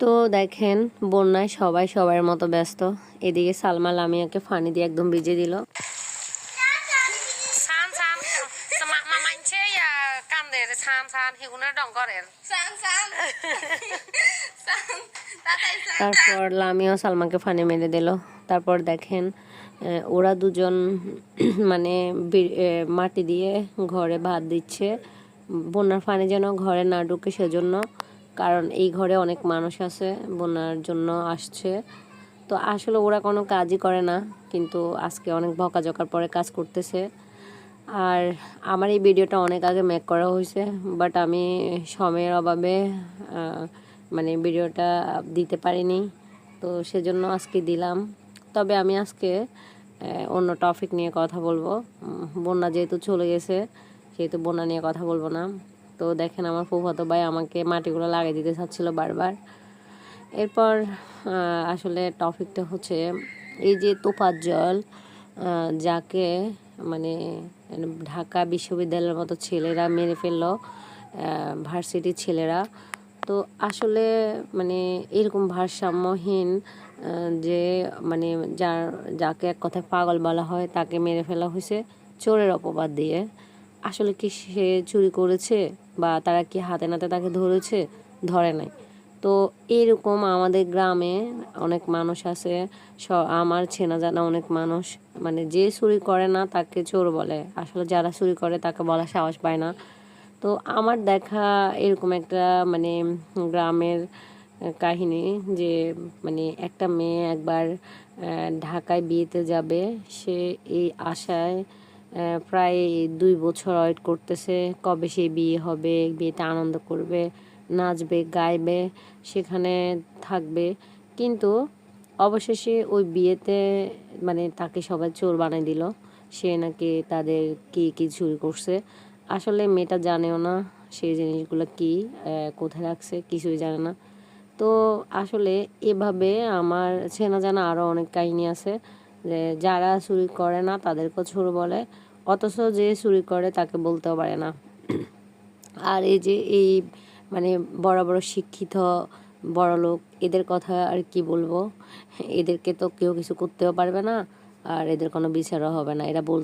তো দেখেন বন্যায় সবাই সবার মতো ব্যস্ত। এদিকে সালমা লামিয়াকে ফানি দিয়ে একদম ভিজে দিল। তারপর লামিয়া সালমাকে ফানি মেরে দিল। তারপর দেখেন ওরা দুজন মানে মাটি দিয়ে ঘরে ভাত দিচ্ছে, বন্যার পানি যেন ঘরে না ঢুকে সেজন্য, কারণ এই ঘরে অনেক মানুষ আছে, বন্যার জন্য আসছে। তো আসলে ওরা কোনো কাজই করে না, কিন্তু আজকে অনেক বকাঝকার পরে কাজ করতেছে। আর আমার এই ভিডিওটা অনেক আগে মেক করা হয়েছে, বাট আমি সময়ের অভাবে মানে ভিডিওটা দিতে পারিনি, তো সেজন্য আজকে দিলাম। তবে আমি আজকে অন্য টপিক নিয়ে কথা বলবো। বন্যা যেহেতু চলে গেছে সেহেতু বন্যা নিয়ে কথা বলবো না। তো দেখেন আমার ফুফাতো ভাই আমাকে মাটিগুলো লাগিয়ে দিতে চাচ্ছিল বারবার। এরপর আসলে টপিকটা হচ্ছে এই যে তোফাজ্জল, যাকে মানে ঢাকা বিশ্ববিদ্যালয়ের মতো ছেলেরা মেরে ফেললো, ভার্সিটির ছেলেরা। তো আসলে মানে এরকম ভারসাম্যহীন যে মানে যাকে এক কথায় পাগল বলা হয় তাকে মেরে ফেলা হয়েছে চোরের অপবাদ দিয়ে। আসলে কি সে চুরি করেছে বা তারা কি হাতে নাতে তাকে ধরেছে? ধরে নাই। তো এরকম আমাদের গ্রামে অনেক মানুষ আছে, আমার চেনা জানা অনেক মানুষ, মানে যে চুরি করে না তাকে চোর বলে, আসলে যারা চুরি করে তাকে বলা সাহস পায় না। তো আমার দেখা এরকম একটা মানে গ্রামের কাহিনী, যে মানে একটা মেয়ে একবার ঢাকায় বিয়েতে যাবে, সে এই আশায় প্রায় 2 বছর ওয়েট করতেছে কবে সেই বিয়ে হবে, বিয়েতে আনন্দ করবে, নাচবে গাইবে, সেখানে থাকবে। কিন্তু অবশেষে ওই বিয়েতে মানে তাকে সবাই চোর বানিয়ে দিল। সে নাকি তাদের কি চুরি করছে, আসলে মেয়েটা জানেও না সেই জিনিসগুলো কি কোথায় রাখছে, কিছুই জানে না। তো আসলে এভাবে আমার চেনা জানা আরও অনেক কাহিনী আছে, যে যারা চুরি করে না তাদেরকেও চোর বলে, অথচ যে চুরি করে তাকে বলতেও পারে না। আর এই যে এই মানে বড় বড় শিক্ষিত বড় লোক, এদের কথা আর কি বলবো, এদেরকে তো কেউ কিছু করতেও পারবে না, আর এদের কোনো বিচারও হবে না, এরা বলতে